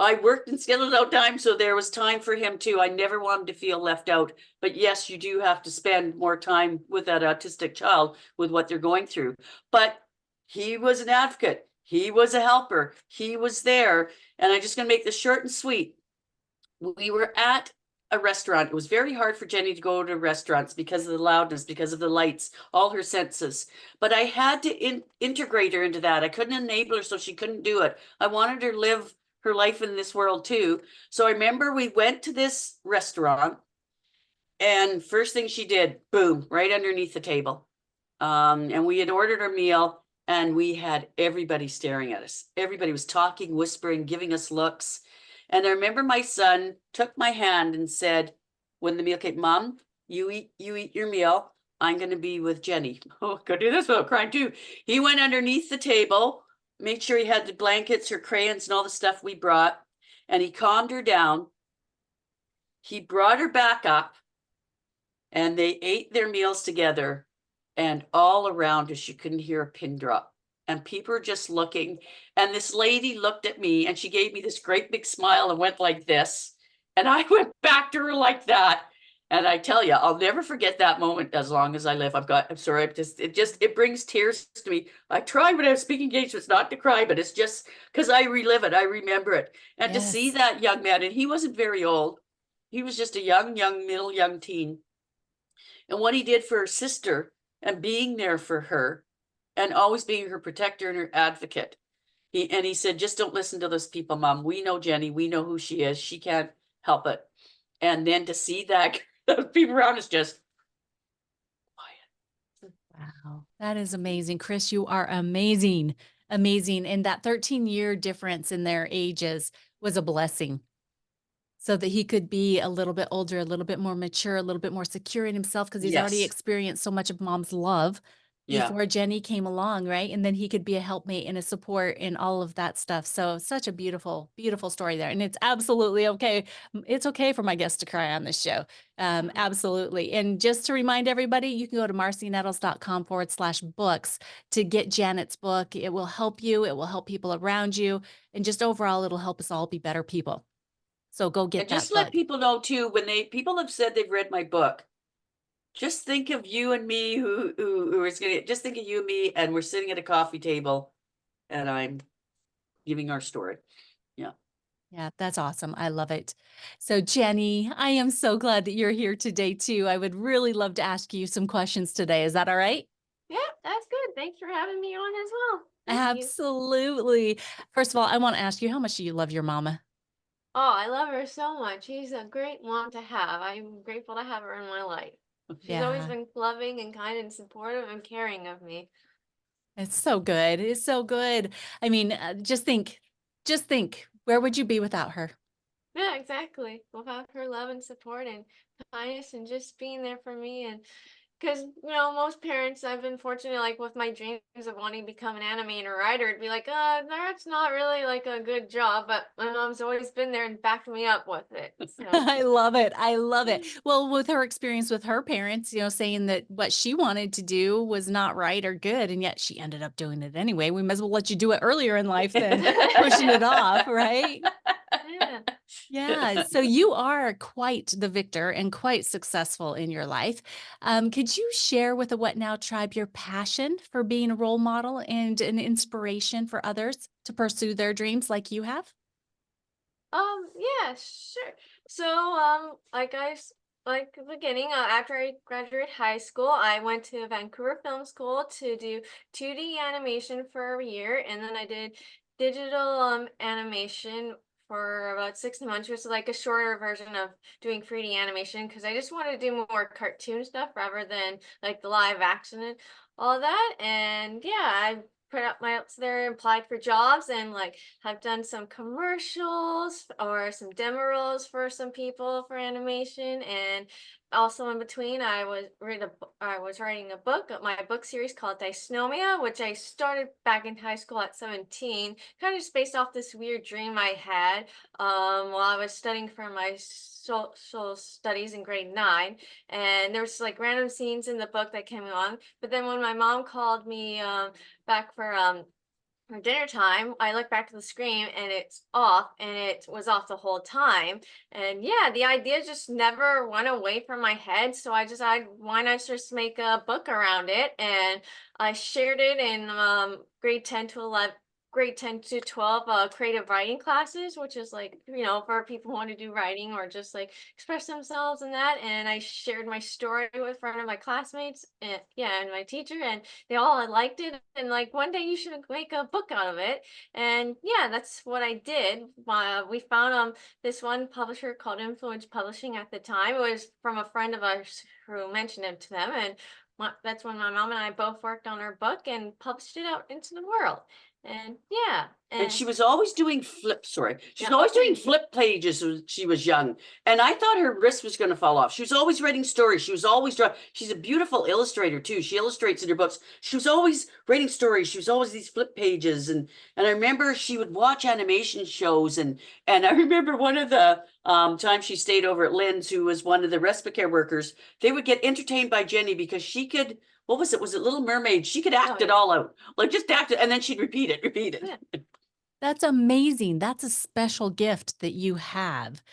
I worked and scheduled out time, so there was time for him too. I never want him to feel left out. But yes, you do have to spend more time with that autistic child with what they're going through. But he was an advocate. He was a helper. He was there. And I'm just going to make this short and sweet. We were at a restaurant. It was very hard for Jenny to go to restaurants because of the loudness, because of the lights, all her senses. But I had to integrate her into that. I couldn't enable her so she couldn't do it. I wanted her to live her life in this world too. So I remember we went to this restaurant, and first thing she did, boom, right underneath the table. And we had ordered our meal, and we had everybody staring at us. Everybody was talking, whispering, giving us looks. And I remember my son took my hand and said, when the meal came, Mom, you eat your meal. I'm going to be with Jenny. Oh, go do this without crying too. He went underneath the table, made sure he had the blankets, her crayons, and all the stuff we brought. And he calmed her down. He brought her back up and they ate their meals together. And all around us, you couldn't hear a pin drop. And people were just looking. And this lady looked at me and she gave me this great big smile and went like this. And I went back to her like that. And I tell you, I'll never forget that moment as long as I live. I'm sorry, it brings tears to me. I try when I have speaking engagements not to cry, but it's just because I relive it. I remember it. And to see Yes. that young man, and he wasn't very old. He was just a young teen. And what he did for her sister and being there for her and always being her protector and her advocate. He said, just don't listen to those people, Mom. We know Jenny. We know who she is. She can't help it. And then to see that, those people around us just quiet. Wow. That is amazing. Chris, you are amazing. Amazing. And that 13-year difference in their ages was a blessing so that he could be a little bit older, a little bit more mature, a little bit more secure in himself because he's already Yes. experienced so much of mom's love Yeah. before Jenny came along, right? And then he could be a helpmate and a support and all of that stuff. So such a beautiful, beautiful story there. And it's absolutely okay. It's okay for my guests to cry on this show. Absolutely. And just to remind everybody, you can go to marcinettles.com/books to get Janet's book. It will help you. It will help people around you. And just overall, it'll help us all be better people. So go And get just that let book. people know too, when people have said they've read my book, just think of you and me who is gonna just think of you and me, and we're sitting at a coffee table and I'm giving our story. Yeah. Yeah, that's awesome. I love it. So, Jenny, I am so glad that you're here today, too. I would really love to ask you some questions today. Is that all right? Yeah, that's good. Thanks for having me on as well. Thank you. Absolutely. First of all, I want to ask you, how much do you love your mama? Oh, I love her so much. She's a great mom to have. I'm grateful to have her in my life. She's always Yeah, been loving and kind and supportive and caring of me. it's so good. It's so good. I mean, just think, where would you be without her? Yeah, exactly. Without her love and support and kindness and just being there for me. And because, most parents, I've been fortunate, like with my dreams of wanting to become an animator or writer, it'd be like, that's not really like a good job. But my mom's always been there and backed me up with it. So, I love it. I love it. Well, with her experience with her parents, saying that what she wanted to do was not right or good, and yet she ended up doing it anyway. We might as well let you do it earlier in life than pushing it off, right? yeah. Yeah. So you are quite the victor and quite successful in your life. Could you share with the What Now tribe your passion for being a role model and an inspiration for others to pursue their dreams like you have? Yeah, sure. So, like the beginning, after I graduated high school, I went to Vancouver Film School to do 2D animation for a year, and then I did digital animation for about 6 months, which is like a shorter version of doing 3D animation, because I just wanted to do more cartoon stuff rather than like the live action and all of that. And yeah, I put up my ups there and applied for jobs and like have done some commercials or some demo roles for some people for animation. And also in between I was writing a book, my book series called Dysnomia, which I started back in high school at 17, kind of just based off this weird dream I had while I was studying for my social studies in grade 9. And there was like random scenes in the book that came along, but then when my mom called me back for dinner time, I look back to the screen and it's off, and it was off the whole time. And yeah, the idea just never went away from my head. So I decided, why not just make a book around it? And I shared it in grade 10 to 12 creative writing classes, which is like, for people who want to do writing or just like express themselves in that. And I shared my story with one of my classmates and yeah, and my teacher, and they all liked it, and like, one day you should make a book out of it. And yeah, that's what I did. We found this one publisher called Influence Publishing at the time. It was from a friend of ours who mentioned it to them, and that's when my mom and I both worked on our book and published it out into the world. And yeah. And she was always doing she's Yeah, always doing okay. flip pages when she was young. And I thought her wrist was going to fall off. She was always writing stories. She was always drawing. She's a beautiful illustrator too. She illustrates in her books. She was always writing stories. She was always these flip pages. And I remember she would watch animation shows. And I remember one of the times she stayed over at Lynn's, who was one of the respite care workers, they would get entertained by Jenny because she could, what was it? Was it Little Mermaid? She could act it all out. Like just act it, and then she'd repeat it. Yeah. That's amazing. That's a special gift that you have.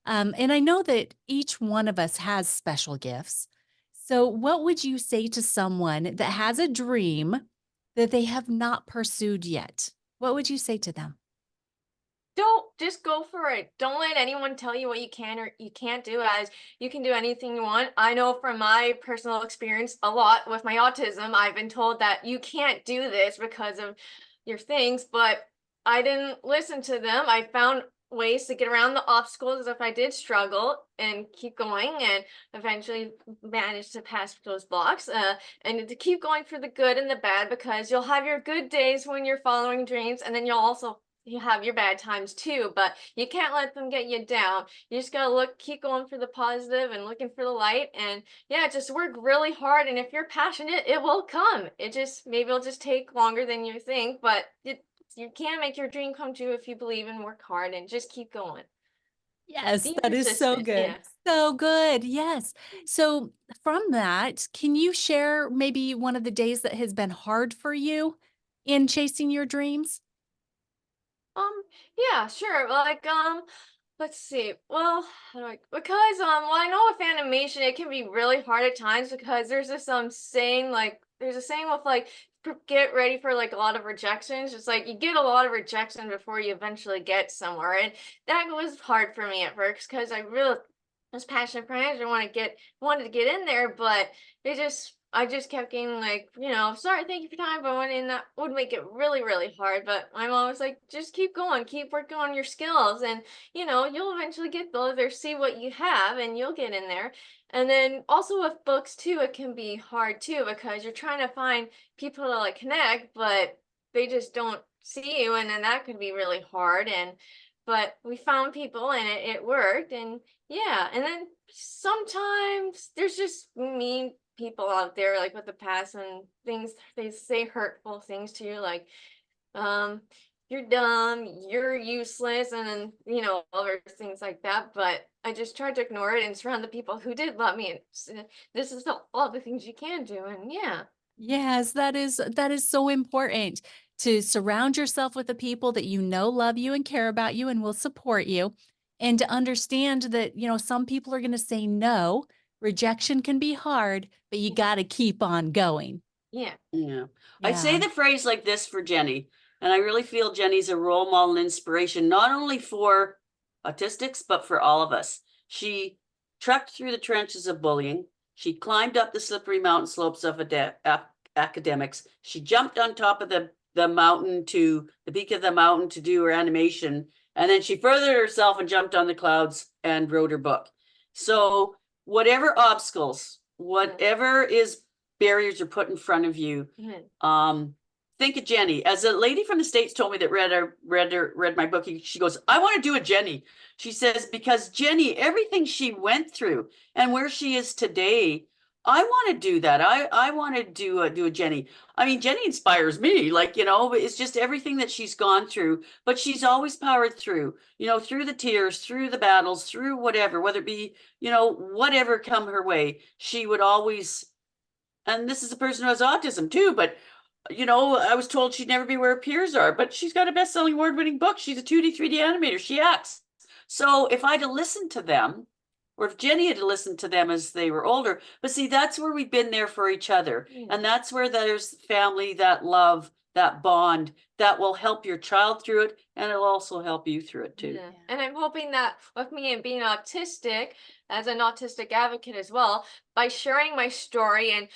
And I know that each one of us has special gifts. So, what would you say to someone that has a dream that they have not pursued yet? What would you say to them? Don't just go for it. Don't let anyone tell you what you can or you can't do, as you can do anything you want. I know from my personal experience a lot with my autism, I've been told that you can't do this because of your things, but I didn't listen to them. I found ways to get around the obstacles if I did struggle and keep going, and eventually managed to pass those blocks, and to keep going for the good and the bad, because you'll have your good days when you're following dreams, and then you have your bad times too, but you can't let them get you down. You just gotta keep going for the positive and looking for the light, and yeah, just work really hard. And if you're passionate, it will come. Maybe it'll just take longer than you think, but you can make your dream come true if you believe and work hard and just keep going. Yes, Be that is so persistent. good. Yeah. So good. Yes. So, from that, can you share maybe one of the days that has been hard for you in chasing your dreams? Um, yeah, sure. Let's see. Well, well, I know with animation it can be really hard at times, because there's this saying, like there's a saying with like get ready for like a lot of rejections. It's like you get a lot of rejection before you eventually get somewhere. And that was hard for me at first, because I really was passionate for it. I didn't wanted to get in there, but I just kept getting like, sorry, thank you for your time, but and that would make it really, really hard. But my mom was like, just keep going, keep working on your skills, and you'll eventually get there, see what you have, and you'll get in there. And then also with books too, it can be hard too, because you're trying to find people to like connect, but they just don't see you, and then that could be really hard. But we found people, and it worked. And yeah, and then sometimes there's just mean people out there, like with the past, and things they say hurtful things to you, like um you're dumb, you're useless, and then other things like that. But I just tried to ignore it and surround the people who did love me, and this is all the things you can do. And yeah. Yes, that is so important to surround yourself with the people that you know love you and care about you and will support you, and to understand that, some people are going to say no. Rejection can be hard, but you got to keep on going. Yeah. Yeah. I say Yeah. the phrase like this for Jenny, and I really feel Jenny's a role model and inspiration, not only for autistics, but for all of us. She trekked through the trenches of bullying. She climbed up the slippery mountain slopes of academics. She jumped on top of the mountain to the peak of the mountain to do her animation. And then she furthered herself and jumped on the clouds and wrote her book. So whatever obstacles, whatever is barriers are put in front of you. Think of Jenny. As a lady from the States told me that read my book, she goes, I want to do a Jenny. She says, because Jenny, everything she went through and where she is today, I want to do that. I want to do a Jenny. I mean, Jenny inspires me, like, it's just everything that she's gone through, but she's always powered through, through the tears, through the battles, through whatever, whether it be, whatever come her way, she would always. And this is a person who has autism too, but I was told she'd never be where her peers are, but she's got a best-selling award-winning book. She's a 2D, 3D animator. She acts. So if I'd have listened to them, or if Jenny had listened to them as they were older, but see, that's where we've been there for each other. And that's where there's family, that love, that bond that will help your child through it, and it'll also help you through it too. Yeah. And I'm hoping that with me and being autistic, as an autistic advocate as well, by sharing my story and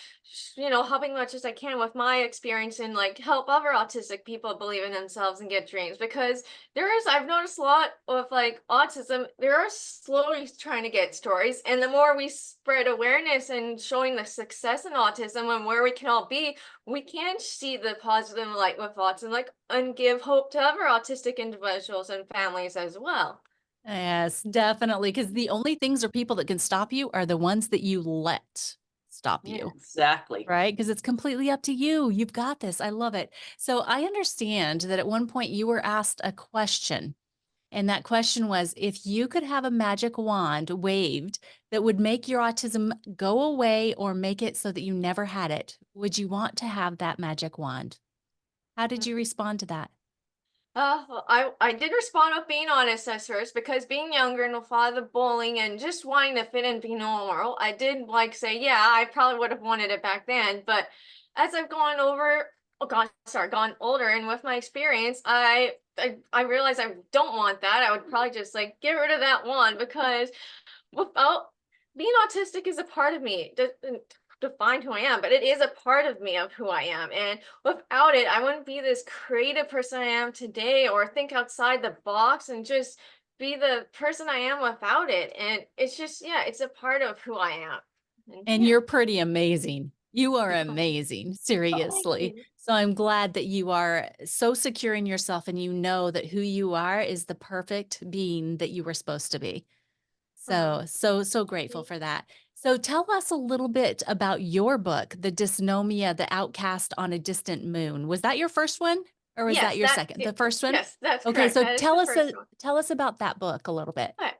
helping much as I can with my experience, and like help other autistic people believe in themselves and get dreams. Because I've noticed a lot of like autism, there are slowly trying to get stories, and the more we spread awareness and showing the success in autism and where we can all be, we can see the positive light with autism. Like, and give hope to other autistic individuals and families as well. Yes, definitely. Because the only things or people that can stop you are the ones that you let stop you. Yes. Exactly. Right? Because it's completely up to you. You've got this. I love it. So I understand that at one point you were asked a question, and that question was, if you could have a magic wand waved that would make your autism go away or make it so that you never had it, would you want to have that magic wand? How did you respond to that? Well, I did respond with being honest at first because being younger and with a lot of the bullying and just wanting to fit in and be normal, I did like say, yeah, I probably would have wanted it back then. But as I've gone over, gone older, and with my experience, I realized I don't want that. I would probably just like get rid of that one because without being autistic is a part of me. It doesn't define who I am, but it is a part of me of who I am. And without it, I wouldn't be this creative person I am today or think outside the box and just be the person I am without it. And it's just, yeah, it's a part of who I am. And And yeah. you're pretty amazing. You are Oh, amazing, thank seriously. you. So I'm glad that you are so secure in yourself and you know that who you are is the perfect being that you were supposed to be. Oh, So grateful for that. So tell us a little bit about your book, The Dysnomia, The Outcast on a Distant Moon. Was that your first one or was that yes, your second? The first one? yes, that's Okay, correct. so That is the first one. tell us about that book a little bit. Okay.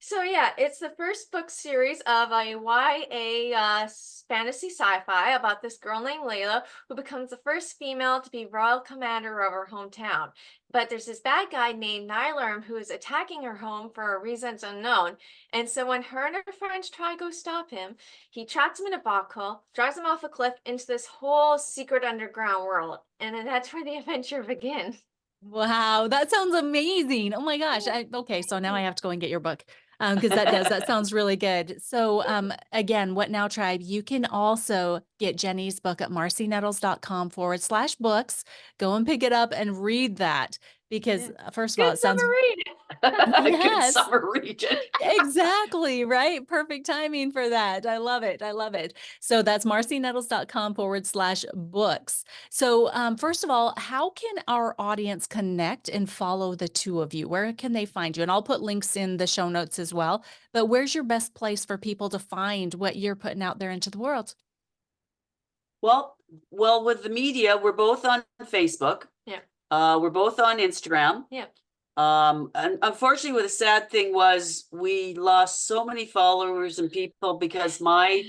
So yeah, it's the first book series of a YA fantasy sci-fi about this girl named Layla who becomes the first female to be royal commander of her hometown. But there's this bad guy named Nylarm who is attacking her home for reasons unknown. And so when her and her friends try to go stop him, he traps them in a bottle, drives them off a cliff into this whole secret underground world. And then that's where the adventure begins. Wow, that sounds amazing. Oh my gosh. Okay, so now I have to go and get your book. Because that sounds really good. So again, What Now Tribe, you can also get Jenny's book at marcinettles.com/books. Go and pick it up and read that because Yeah. first of all, Good it sounds summer read. Good yes. summer region. Exactly, right? Perfect timing for that. I love it. I love it. So that's marcinettles.com/books. So, first of all, how can our audience connect and follow the two of you? Where can they find you? And I'll put links in the show notes as well. But where's your best place for people to find what you're putting out there into the world? Well, with the media, we're both on Facebook. Yeah. We're both on Instagram. Yeah. And unfortunately, the sad thing was we lost so many followers and people because my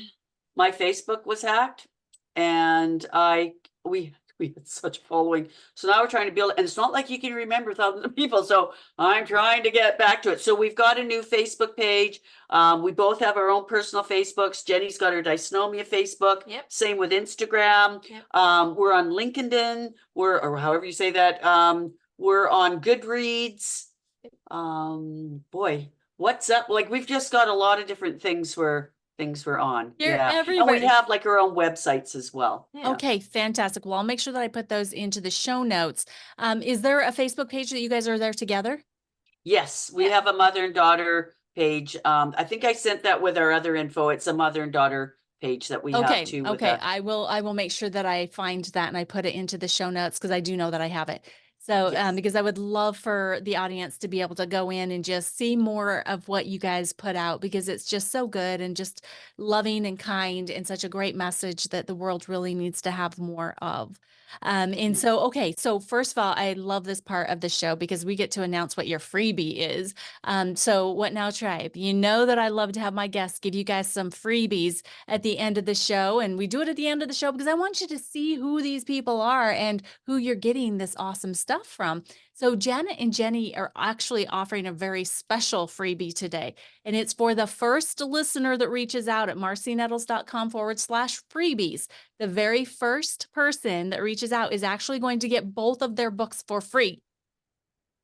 Facebook was hacked, and we had such a following. So now we're trying to build, and it's not like you can remember thousands of people. So I'm trying to get back to it. So we've got a new Facebook page. We both have our own personal Facebooks. Jenny's got her Dysnomia Facebook. Yep. Same with Instagram. Yep. We're on LinkedIn. Or however you say that. We're on Goodreads. Boy, what's up? Like we've just got a lot of different things we're on. You're Yeah. And everywhere. we have like our own websites as well. Yeah. Okay, fantastic. Well, I'll make sure that I put those into the show notes. Is there a Facebook page that you guys are there together? Yes, we Yeah. have a mother and daughter page. I think I sent that with our other info. It's a mother and daughter page that we have too. Okay. I will make sure that I find that and I put it into the show notes because I do know that I have it. So, Yes. because I would love for the audience to be able to go in and just see more of what you guys put out because it's just so good and just loving and kind and such a great message that the world really needs to have more of. And so, okay, so first of all, I love this part of the show because we get to announce what your freebie is. So What Now Tribe, you know that I love to have my guests give you guys some freebies at the end of the show. And we do it at the end of the show because I want you to see who these people are and who you're getting this awesome stuff from. So Janet and Jenny are actually offering a very special freebie today. And it's for the first listener that reaches out at marcinettles.com/freebies. The very first person that reaches out is actually going to get both of their books for free.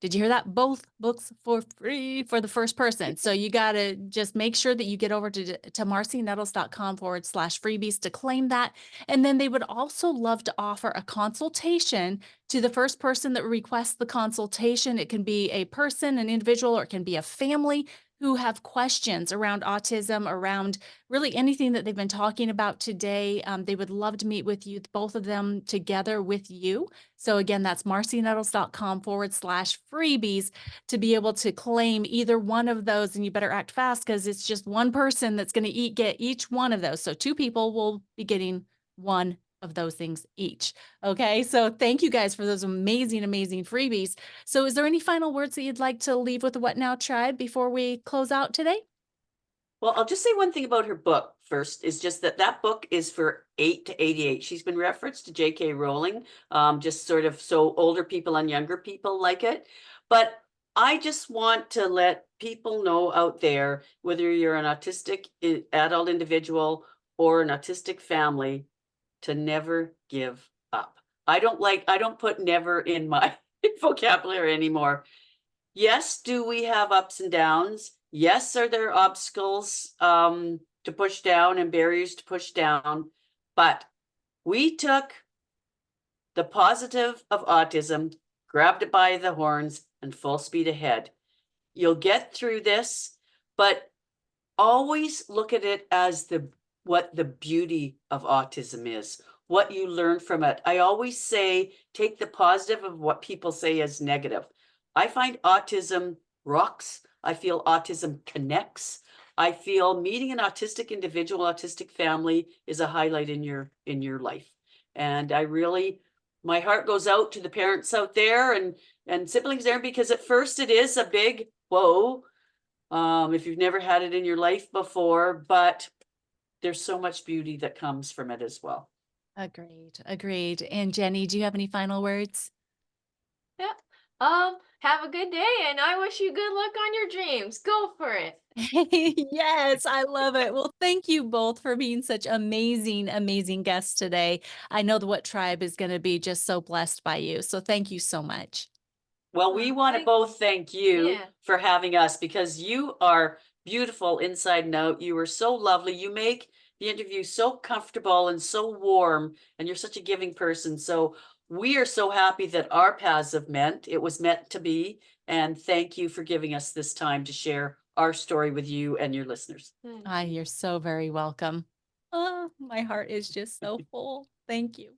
Did you hear that? Both books for free for the first person. So you got to just make sure that you get over to marcinettles.com/freebies to claim that. And then they would also love to offer a consultation to the first person that requests the consultation. It can be a person, an individual, or it can be a family who have questions around autism, around really anything that they've been talking about today. They would love to meet with you, both of them together with you. So again, that's marcinettles.com/freebies to be able to claim either one of those. And you better act fast because it's just one person that's going to get each one of those. So 2 people will be getting one of those things each. Okay. So thank you guys for those amazing, amazing freebies. So is there any final words that you'd like to leave with the What Now tribe before we close out today? Well, I'll just say one thing about her book first, is just that that book is for 8 to 88. She's been referenced to J.K. Rowling, just sort of so older people and younger people like it. But I just want to let people know out there, whether you're an autistic adult individual or an autistic family, to never give up. I don't put never in my vocabulary anymore. Yes, do we have ups and downs? Yes, are there obstacles to push down and barriers to push down? But we took the positive of autism, grabbed it by the horns, and full speed ahead. You'll get through this, but always look at it as what the beauty of autism is, what you learn from it. I always say, take the positive of what people say as negative. I find autism rocks. I feel autism connects. I feel meeting an autistic individual, autistic family is a highlight in your life. And I really, my heart goes out to the parents out there and siblings there, because at first it is a big whoa. If you've never had it in your life before, but there's so much beauty that comes from it as well. Agreed. Agreed. And Jenny, do you have any final words? Yeah. Have a good day, and I wish you good luck on your dreams. Go for it. Yes, I love it. Well, thank you both for being such amazing, amazing guests today. I know the What Tribe is going to be just so blessed by you. So thank you so much. Well, we want to both thank you Yeah. for having us, because you are beautiful inside and out. You are so lovely. You make the interview so comfortable and so warm, and you're such a giving person. So we are so happy that our paths have met. It was meant to be. And thank you for giving us this time to share our story with you and your listeners. Thank Ah, you. you're so very welcome. Oh, my heart is just so full. Thank you.